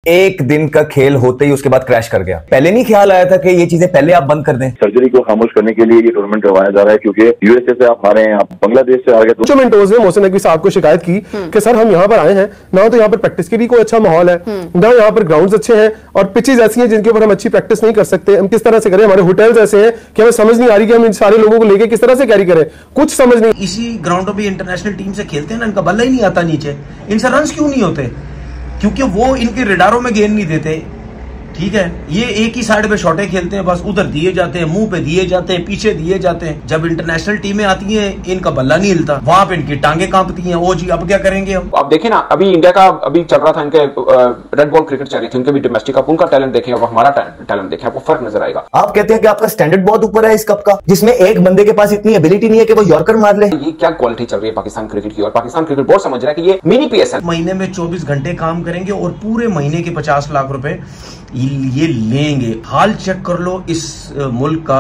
एक दिन का खेल होते ही उसके बाद क्रैश कर गया। पहले नहीं ख्याल आया था कि ये चीजें पहले आप बंद कर दें? सर्जरी को खामोश करने के लिए ये टूर्नामेंट करवाया जा रहा है, क्योंकि यूएसए से आप हारे हैं, आप बांग्लादेश से आ गए। जो मेंटोर्स ने मोहसिन नकवी साहब को शिकायत की कि सर हम यहाँ पर आए हैं ना, तो यहाँ पर प्रैक्टिस के लिए कोई अच्छा माहौल है ना, यहाँ पर ग्राउंड्स अच्छे हैं और पिचेज ऐसी हैं जिनके ऊपर हम अच्छी प्रैक्टिस नहीं कर सकते, हम किस तरह से करें, हमारे होटल्स ऐसे हैं कि हमें समझ नहीं आ रही कि हम इन सारे लोगों को लेके किस तरह से कैरी करें, कुछ समझ नहीं। इसी ग्राउंडों पे इंटरनेशनल टीम से खेलते हैं ना, इनका बल्ला ही नहीं आता नीचे। इनसे रन्स क्यों नहीं होते? क्योंकि वो इनके रेडारों में गेंद नहीं देते। ठीक है, ये एक ही साइड पे शॉटे खेलते हैं, बस उधर दिए जाते हैं, मुंह पे दिए जाते हैं, पीछे दिए जाते हैं। जब इंटरनेशनल टीमें आती हैं, इनका बल्ला नहीं हिलता, वहां पे इनकी टांगे कांपती हैं। ओ जी, अब क्या करेंगे हम? आप देखें ना, अभी इंडिया का अभी चल रहा था, इनके रेड बॉल क्रिकेट चल रही थी, उनके भी डोमेस्टिक कप, उनका टैलेंट देखें और हमारा टैलेंट देखें, आपको फर्क नजर आएगा। आप कहते हैं कि आपका स्टैंडर्ड बहुत ऊपर है इस कप का, जिसमें एक बंदे के पास इतनी एबिलिटी नहीं है कि वो यॉर्कर मार ले। ये क्या क्वालिटी चल रही है पाकिस्तान क्रिकेट की, और पाकिस्तान क्रिकेट बोर्ड समझ रहा है कि ये मिनी पीएसएल। महीने में 24 घंटे काम करेंगे और पूरे महीने के 50 लाख रुपए ये लेंगे। हाल चेक कर लो इस मुल्क का,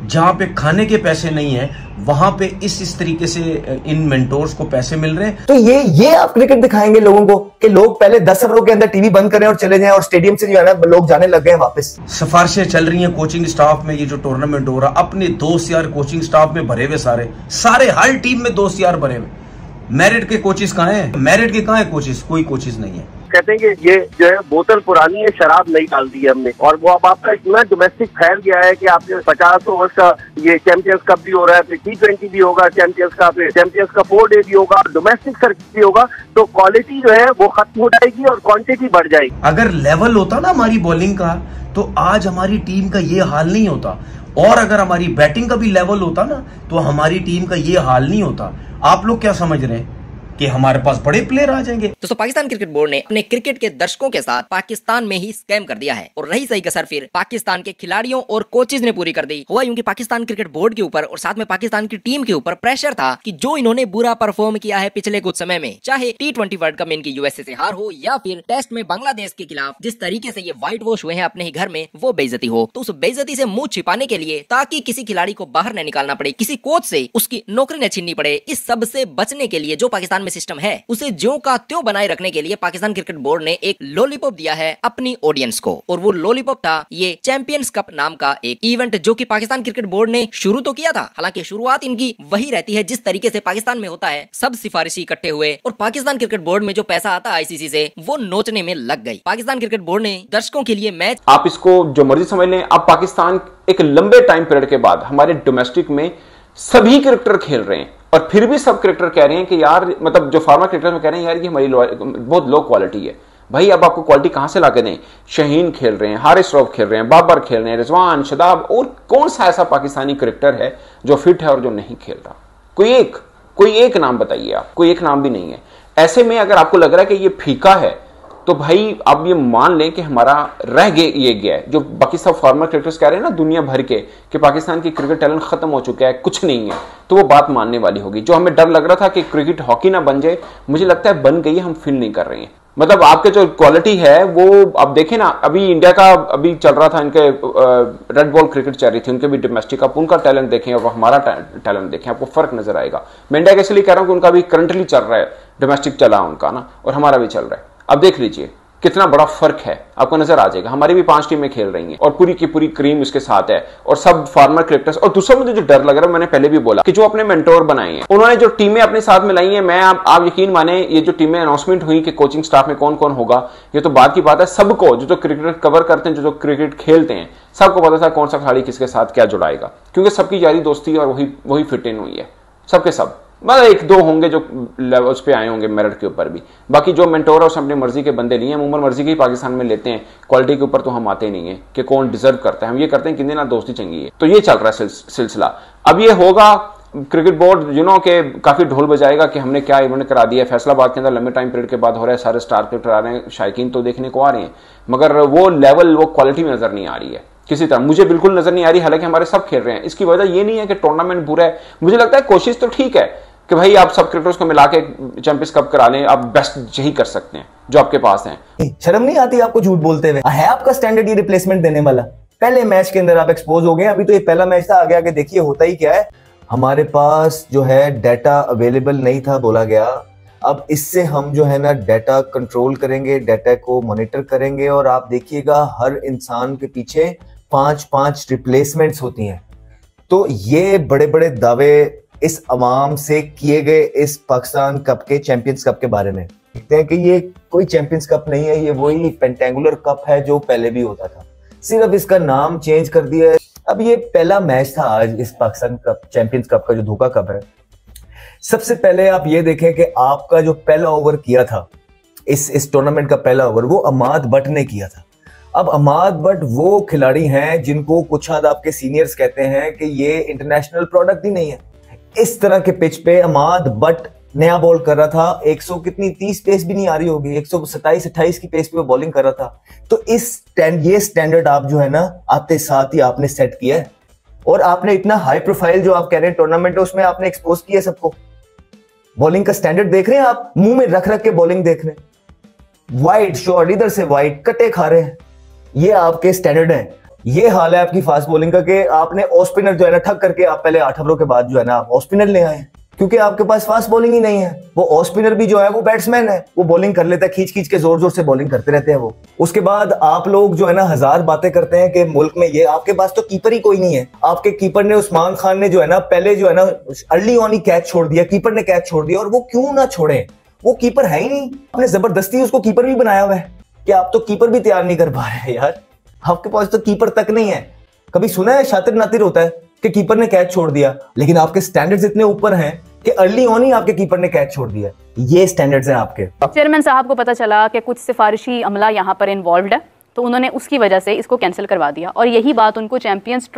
जहां पे खाने के पैसे नहीं है, वहां पे इस तरीके से इन मेंटोर्स को पैसे मिल रहे हैं। तो ये आप क्रिकेट दिखाएंगे लोगों को कि लोग पहले 10 ओवरों के अंदर टीवी बंद करें और चले जाएं, और स्टेडियम से जो है ना लोग जाने लग गए वापस। सिफारिशें चल रही हैं कोचिंग स्टाफ में, ये जो टूर्नामेंट हो रहा, अपने दोस्त यार कोचिंग स्टाफ में भरे हुए, सारे हर टीम में दोस्त यार भरे हुए। मेरिट के कोचेस कहाँ हैं? मेरिट के कहाँ है कोचेस? कोई कोचेस नहीं है। कहते हैं कि ये जो है बोतल पुरानी है, शराब नहीं डाल दी है हमने, और वो अब आपका इतना डोमेस्टिक फैल गया है कि आपके 50 ओवर का ये चैंपियंस कप भी हो रहा है, फिर T20 भी होगा चैंपियंस का, फिर चैंपियंस का 4 डे भी होगा, डोमेस्टिक सर्किट भी होगा, तो क्वालिटी जो है वो खत्म हो जाएगी और क्वांटिटी बढ़ जाएगी। अगर लेवल होता ना हमारी बॉलिंग का, तो आज हमारी टीम का ये हाल नहीं होता, और अगर हमारी बैटिंग का भी लेवल होता ना, तो हमारी टीम का ये हाल नहीं होता। आप लोग क्या समझ रहे हैं कि हमारे पास बड़े प्लेयर आ जाएंगे? दोस्तों, पाकिस्तान क्रिकेट बोर्ड ने अपने क्रिकेट के दर्शकों के साथ पाकिस्तान में ही स्कैम कर दिया है, और रही सही कसर फिर पाकिस्तान के खिलाड़ियों और कोचेज ने पूरी कर दी। हुआ यूं कि पाकिस्तान क्रिकेट बोर्ड के ऊपर और साथ में पाकिस्तान की टीम के ऊपर प्रेशर था कि जो इन्होंने बुरा परफॉर्म किया है पिछले कुछ समय में, चाहे T20 वर्ल्ड कप में इनकी यूएसए से हार हो, या फिर टेस्ट में बांग्लादेश के खिलाफ जिस तरीके से ये व्हाइट वॉश हुए हैं अपने ही घर में, वो बेइज्जती हो, तो उस बेइज्जती से मुंह छिपाने के लिए, ताकि किसी खिलाड़ी को बाहर न निकालना पड़े, किसी कोच से उसकी नौकरी न छीननी पड़े, इस सब से बचने के लिए जो पाकिस्तान में सिस्टम है उसे ज्यों का त्यों बनाए रखने के लिए पाकिस्तान क्रिकेट बोर्ड ने एक लॉलीपॉप दिया है अपनी ऑडियंस को, और वो लॉलीपॉप था ये चैंपियंस कप नाम का एक इवेंट, जो कि पाकिस्तान क्रिकेट बोर्ड ने शुरू तो किया था। हालांकि शुरुआत इनकी वही रहती है जिस तरीके से पाकिस्तान में होता है, सब सिफारिशी इकट्ठे हुए और पाकिस्तान क्रिकेट बोर्ड में जो पैसा आता है आईसीसी से, वो नोचने में लग गई। पाकिस्तान क्रिकेट बोर्ड ने दर्शकों के लिए मैच, आप इसको जो मर्जी समझ लें, अब पाकिस्तान एक लंबे टाइम पीरियड के बाद हमारे डोमेस्टिक में सभी क्रिकेटर खेल रहे हैं, और फिर भी सब क्रिकेटर कह रहे हैं कि यार, मतलब जो फार्मर क्रिकेटर में कह रहे हैं यार ये हमारी बहुत लो क्वालिटी है। भाई अब आपको क्वालिटी कहां से लाके दें? शहीन खेल रहे हैं, हारिस रऊफ खेल रहे हैं, बाबर खेल रहे हैं, रिजवान, शदाब, और कौन सा ऐसा पाकिस्तानी क्रिकेटर है जो फिट है और जो नहीं खेल रहा? कोई एक नाम बताइए आप, कोई एक नाम भी नहीं है। ऐसे में अगर आपको लग रहा है कि ये फीका है, तो भाई आप ये मान लें कि हमारा रह गया है। जो बाकी सब फॉर्मर क्रिकेटर्स कह रहे हैं ना दुनिया भर के कि पाकिस्तान की क्रिकेट टैलेंट खत्म हो चुका है, कुछ नहीं है, तो वो बात मानने वाली होगी। जो हमें डर लग रहा था कि क्रिकेट हॉकी ना बन जाए, मुझे लगता है बन गई है, हम फील नहीं कर रहे हैं। मतलब आपके जो क्वालिटी है वो आप देखें ना, अभी इंडिया का अभी चल रहा था, इनके रेड बॉल क्रिकेट चल रही थी, उनके भी डोमेस्टिक कप, उनका टैलेंट देखें और हमारा टैलेंट देखें, आपको फर्क नजर आएगा। मैं इंडिया के इसलिए कह रहा हूं कि उनका भी करंटली चल रहा है, डोमेस्टिक चला उनका ना, और हमारा भी चल रहा है। अब देख लीजिए कितना बड़ा फर्क है, आपको नजर आ जाएगा। हमारी भी 5 टीमें खेल रही हैं और पूरी की पूरी क्रीम उसके साथ है, और सब फार्मर क्रिकेटर्स। और दूसरा मुझे जो डर लग रहा है, मैंने पहले भी बोला कि जो अपने मेंटोर बनाए हैं, उन्होंने जो टीमें अपने साथ मिलाई हैं, मैं आप यकीन माने, ये जो टीमें अनाउंसमेंट हुई कि कोचिंग स्टाफ में कौन कौन होगा, ये तो बात की बात है। सबको जो क्रिकेट कवर करते हैं, जो क्रिकेट खेलते हैं, सबको पता था कौन सा खिलाड़ी किसके साथ क्या जुड़ाएगा, क्योंकि सबकी यारी दोस्ती और वही फिट इन हुई है, सबके सब। मतलब 1-2 होंगे जो लेवल्स पे आए होंगे मेरिट के ऊपर भी, बाकी जो मेंटोर है उसने अपनी मर्जी के बंदे लिए हैं, उम्र मर्जी के ही पाकिस्तान में लेते हैं। क्वालिटी के ऊपर तो हम आते नहीं है कि कौन डिजर्व करता है, हम ये करते हैं कि ना दोस्ती चंगी है। तो ये चल रहा है सिलसिला। अब ये होगा, क्रिकेट बोर्ड के काफी ढोल बजाएगा कि हमने क्या इवेंट करा दिया है। फैसलाबाद के अंदर लंबे टाइम पीरियड के बाद हो रहा है, सारे स्टार क्रिकेटर आ रहे हैं, शायकीन तो देखने को आ रहे हैं, मगर वो लेवल, वो क्वालिटी में नजर नहीं आ रही है किसी तरह, मुझे बिल्कुल नजर नहीं आ रही। हालांकि हमारे सब खेल रहे हैं, इसकी वजह ये नहीं है कि टूर्नामेंट बुरा है, मुझे लगता है कोशिश तो ठीक है कि भाई आप सब क्रिकेटर्स को मिला के चैंपियंस कप करा लें, आप बेस्ट यही कर सकते हैं जो आपके पास है। शर्म नहीं आती आपको झूठ बोलते हुए? है आपका स्टैंडर्ड ये रिप्लेसमेंट देने वाला? पहले मैच के अंदर आप एक्सपोज हो गए, अभी तो ये पहला मैच था, आगे आगे देखिए होता ही क्या है। हमारे पास जो है डाटा अवेलेबल नहीं था, बोला गया अब इससे हम जो है ना डाटा कंट्रोल करेंगे, डाटा को मॉनिटर करेंगे, और आप देखिएगा हर इंसान के पीछे 5-5 रिप्लेसमेंट्स होती हैं। तो ये बड़े बड़े दावे इस अवाम से किए गए इस पाकिस्तान कप के, चैंपियंस कप के बारे में, देखते हैं कि ये कोई चैंपियंस कप नहीं है, ये वही पेंटेंगुलर कप है जो पहले भी होता था, सिर्फ इसका नाम चेंज कर दिया है। अब ये पहला मैच था आज इस पाकिस्तान कप, चैंपियंस कप का जो धोखा कप है। सबसे पहले आप ये देखें कि आपका जो पहला ओवर किया था इस टूर्नामेंट का पहला ओवर, वो अमाद बट ने किया था। अब अमाद बट वो खिलाड़ी हैं जिनको कुछ हद आपके सीनियर्स कहते हैं कि ये इंटरनेशनल प्रोडक्ट ही नहीं है। इस तरह के पिच पे अमाद बट नया बॉल कर रहा था, 130 पेस भी नहीं आ रही होगी, 127-28 की पेस पे वो बॉलिंग कर रहा था। तो ये स्टैंडर्ड आप जो है ना आते साथ ही आपने सेट किया है, और आपने इतना हाई प्रोफाइल जो आप कह रहे हैं टूर्नामेंट है उसमें आपने एक्सपोज किया सबको। बॉलिंग का स्टैंडर्ड देख रहे हैं आप, मुंह में रख रख के बॉलिंग देख रहे हैं, वाइड शॉट इधर से वाइड कटे खा रहे हैं, ये आपके स्टैंडर्ड है। ये हाल है आपकी फास्ट बॉलिंग का कि आपने ऑफ स्पिनर जो है ना ठग करके आप पहले 8 ओवरों के बाद जो है ना आप ऑफ स्पिनर ले आए, क्योंकि आपके पास फास्ट बॉलिंग ही नहीं है। वो ऑफ स्पिनर भी जो है वो बैट्समैन है, वो बॉलिंग कर लेता है, खींच खींच के जोर जोर से बॉलिंग करते रहते हैं वो। उसके बाद आप लोग जो है ना हजार बातें करते हैं कि मुल्क में ये, आपके पास तो कीपर ही कोई नहीं है। आपके कीपर ने उस्मान खान ने जो है ना पहले जो है ना अर्ली ऑन ही कैच छोड़ दिया, कीपर ने कैच छोड़ दिया, और वो क्यों ना छोड़े, वो कीपर है ही नहीं। आपने जबरदस्ती उसको कीपर भी बनाया हुआ है कि आप तो कीपर भी तैयार नहीं कर पा रहे यार, आपके पास तो कीपर तक नहीं है। कभी सुना है शातिर नातिर होता है कि कीपर ने कैच छोड़ दिया, लेकिन आपके स्टैंडर्ड्स इतने ऊपर हैं कि अर्ली ऑन ही आपके कीपर ने कैच छोड़ दिया। ये स्टैंडर्ड्स हैं आपके। चेयरमैन साहब को पता चला कि कुछ सिफारिशी अमला यहाँ पर इन्वॉल्व्ड है, तो उन्होंने उसकी वजह से इसको कैंसिल करवा दिया, और यही बात उनको चैंपियंस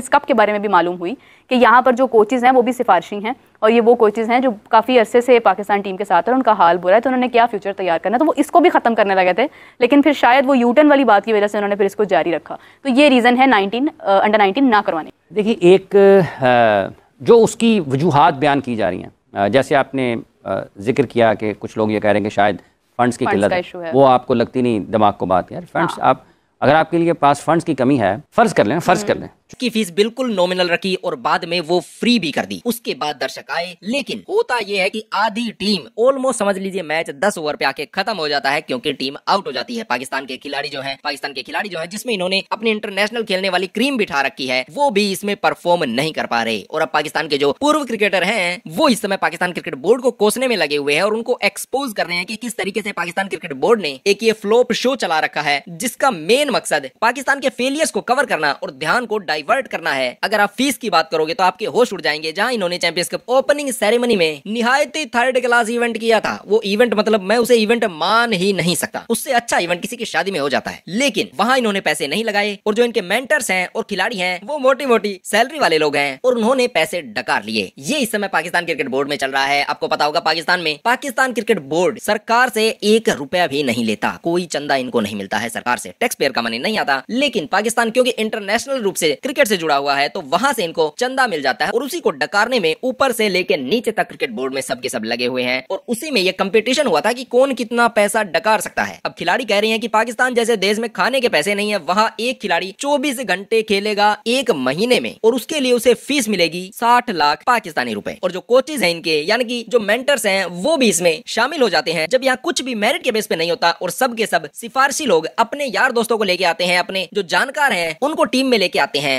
कप के बारे में भी मालूम हुई कि यहाँ पर जो कोचेज़ हैं वो भी सिफारिशी हैं, और ये वो कोचेज़ हैं जो काफ़ी अरसे से पाकिस्तान टीम के साथ है, उनका हाल बुरा है, तो उन्होंने क्या फ्यूचर तैयार करना, तो वो इसको भी ख़त्म करने लगे थे, लेकिन फिर शायद वो यूटर्न वाली बात की वजह से उन्होंने फिर इसको जारी रखा। तो ये रीज़न है अंडर 19 ना करवाने। देखिए, एक जो उसकी वजूहात बयान की जा रही हैं, जैसे आपने जिक्र किया कि कुछ लोग ये कह रहे हैं कि शायद फंड्स की किल्लत है, वो आपको लगती नहीं दिमाग को बात यार। फंड्स आप अगर आपके लिए पास फंड्स की कमी है, फर्ज कर लें की फीस बिल्कुल नॉमिनल रखी और बाद में वो फ्री भी कर दी। उसके बाद दर्शक आए, लेकिन होता ये है कि आधी टीम, ऑलमोस्ट समझ लीजिए मैच 10 ओवर पे आके खत्म हो जाता है, क्योंकि टीम आउट हो जाती है। पाकिस्तान के खिलाड़ी जो है जिसमें इन्होंने अपनी इंटरनेशनल खेलने वाली क्रीम बिठा रखी है, वो भी इसमें परफॉर्म नहीं कर पा रहे। और अब पाकिस्तान के जो पूर्व क्रिकेटर हैं वो इस समय पाकिस्तान क्रिकेट बोर्ड को कोसने में लगे हुए हैं और उनको एक्सपोज कर रहे हैं कि किस तरीके से पाकिस्तान क्रिकेट बोर्ड ने एक ये फ्लॉप शो चला रखा है, जिसका मेन मकसद पाकिस्तान के फेलियर्स को कवर करना और ध्यान को डाइवर्ट करना है। अगर आप फीस की बात करोगे तो आपके होश उड़ जाएंगे। जहां इन्होंने चैंपियंस कप ओपनिंग सेरेमनी में निहायत ही थर्ड क्लास इवेंट किया था, वो इवेंट मतलब मैं उसे इवेंट मान ही नहीं सकता, उससे अच्छा इवेंट किसी की शादी में हो जाता है। लेकिन वहां इन्होंने पैसे नहीं लगाए, और जो इनके मेंटर्स हैं और खिलाड़ी हैं वो मोटी मोटी सैलरी वाले लोग हैं, और उन्होंने पैसे डकार लिए। ये इस समय पाकिस्तान क्रिकेट बोर्ड में चल रहा है। आपको पता होगा पाकिस्तान में पाकिस्तान क्रिकेट बोर्ड सरकार से 1 रुपया भी नहीं लेता, कोई चंदा इनको नहीं मिलता है सरकार से, टैक्स पेयर का मनी नहीं आता। लेकिन पाकिस्तान क्योंकि इंटरनेशनल रूप से क्रिकेट से जुड़ा हुआ है, तो वहां से इनको चंदा मिल जाता है, और उसी को डकारने में ऊपर से लेके नीचे तक क्रिकेट बोर्ड में सबके सब लगे हुए हैं, और उसी में ये कंपटीशन हुआ था कि कौन कितना पैसा डकार सकता है। अब खिलाड़ी कह रहे हैं कि पाकिस्तान जैसे देश में खाने के पैसे नहीं है, वहां एक खिलाड़ी 24 घंटे खेलेगा 1 महीने में, और उसके लिए उसे फीस मिलेगी 60 लाख पाकिस्तानी रुपए। और जो कोचेज हैं इनके, यानी कि जो मेंटर्स हैं, वो भी इसमें शामिल हो जाते हैं। जब यहाँ कुछ भी मेरिट के बेस पे नहीं होता, और सब के सब सिफारशी लोग अपने यार दोस्तों को लेके आते हैं, अपने जो जानकार हैं उनको टीम में लेके आते हैं,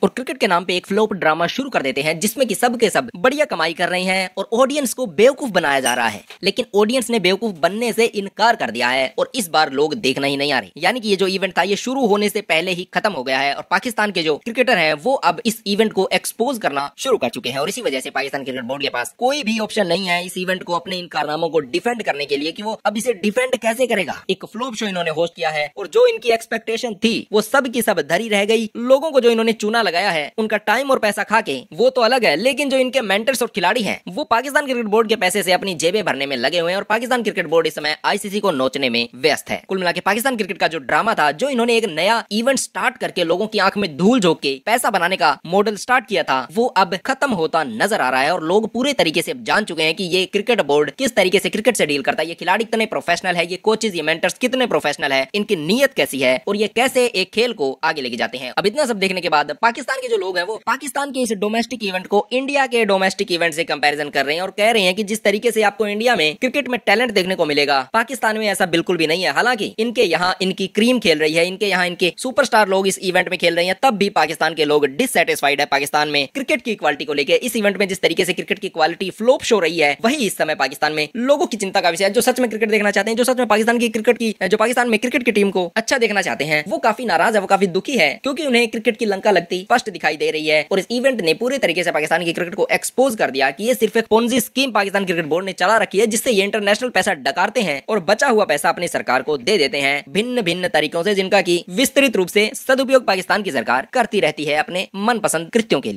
और क्रिकेट के नाम पे एक फ्लॉप ड्रामा शुरू कर देते हैं, जिसमें कि सब के सब बढ़िया कमाई कर रहे हैं और ऑडियंस को बेवकूफ बनाया जा रहा है। लेकिन ऑडियंस ने बेवकूफ बनने से इनकार कर दिया है, और इस बार लोग देखना ही नहीं आ रहे। यानी कि ये जो इवेंट था ये शुरू होने से पहले ही खत्म हो गया है, और पाकिस्तान के जो क्रिकेटर हैं वो अब इस इवेंट को एक्सपोज करना शुरू कर चुके हैं, और इसी वजह से पाकिस्तान क्रिकेट बोर्ड के पास कोई भी ऑप्शन नहीं है इस इवेंट को अपने इन कारनामों को डिफेंड करने के लिए, कि वो अब इसे डिफेंड कैसे करेगा। एक फ्लॉप शो इन्होंने होस्ट किया है, और जो इनकी एक्सपेक्टेशन थी वो सब की सब धरी रह गई। लोगों को जो इन्होंने चूना लगाया है, उनका टाइम और पैसा खा के, वो तो अलग है, लेकिन जो इनके मेंटर्स और खिलाड़ी हैं वो पाकिस्तान क्रिकेट बोर्ड के पैसे से अपनी जेबें भरने में लगे हुए हैं, और पाकिस्तान क्रिकेट बोर्ड इस समय आईसीसी को नोचने में व्यस्त है। कुल मिलाकर पाकिस्तान क्रिकेट का जो ड्रामा था, जो इन्होंने एक नया इवेंट स्टार्ट करके लोगों की आंख में धूल झोंक के पैसा बनाने का मॉडल स्टार्ट किया था, वो अब खत्म होता नजर आ रहा है, और लोग पूरे तरीके से जान चुके हैं कि ये क्रिकेट बोर्ड किस तरीके से क्रिकेट से डील करता है, ये खिलाड़ी कितने प्रोफेशनल है, ये कोचेज, ये मेंटर्स कितने प्रोफेशनल है, इनकी नीयत कैसी है, और ये कैसे एक खेल को आगे लेके जाते हैं। अब इतना सब देखने के बाद पाकिस्तान पाकिस्तान के जो लोग हैं वो पाकिस्तान के इस डोमेस्टिक इवेंट को इंडिया के डोमेस्टिक इवेंट से कंपैरिजन कर रहे हैं और कह रहे हैं कि जिस तरीके से आपको इंडिया में क्रिकेट में टैलेंट देखने को मिलेगा, पाकिस्तान में ऐसा बिल्कुल भी नहीं है। हालांकि इनके यहाँ इनकी क्रीम खेल रही है, इनके यहाँ इनके सुपरस्टार लोग इस इवेंट में खेल रहे हैं, तब भी पाकिस्तान के लोग डिससेटिस्फाइड है पाकिस्तान में क्रिकेट की क्वालिटी को लेकर। इस इवेंट में जिस तरीके से क्रिकेट की क्वालिटी फ्लॉप शो रही है, वही इस समय पाकिस्तान में लोगों की चिंता का विषय है। जो सच में क्रिकेट देखना चाहते हैं, जो सच में पाकिस्तान की क्रिकेट की, जो पाकिस्तान में क्रिकेट की टीम को अच्छा देखना चाहते हैं, वो काफी नाराज है, वो काफी दुखी है, क्योंकि उन्हें क्रिकेट की लंका लगती स्पष्ट दिखाई दे रही है। और इस इवेंट ने पूरे तरीके से पाकिस्तान की क्रिकेट को एक्सपोज कर दिया कि ये सिर्फ एक Ponzi scheme Pakistan cricket board ने चला रखी है, जिससे ये इंटरनेशनल पैसा डकारते हैं और बचा हुआ पैसा अपनी सरकार को दे देते हैं भिन्न भिन्न तरीकों से, जिनका की विस्तृत रूप से सदुपयोग पाकिस्तान की सरकार करती रहती है अपने मनपसंद कृत्यों के लिए।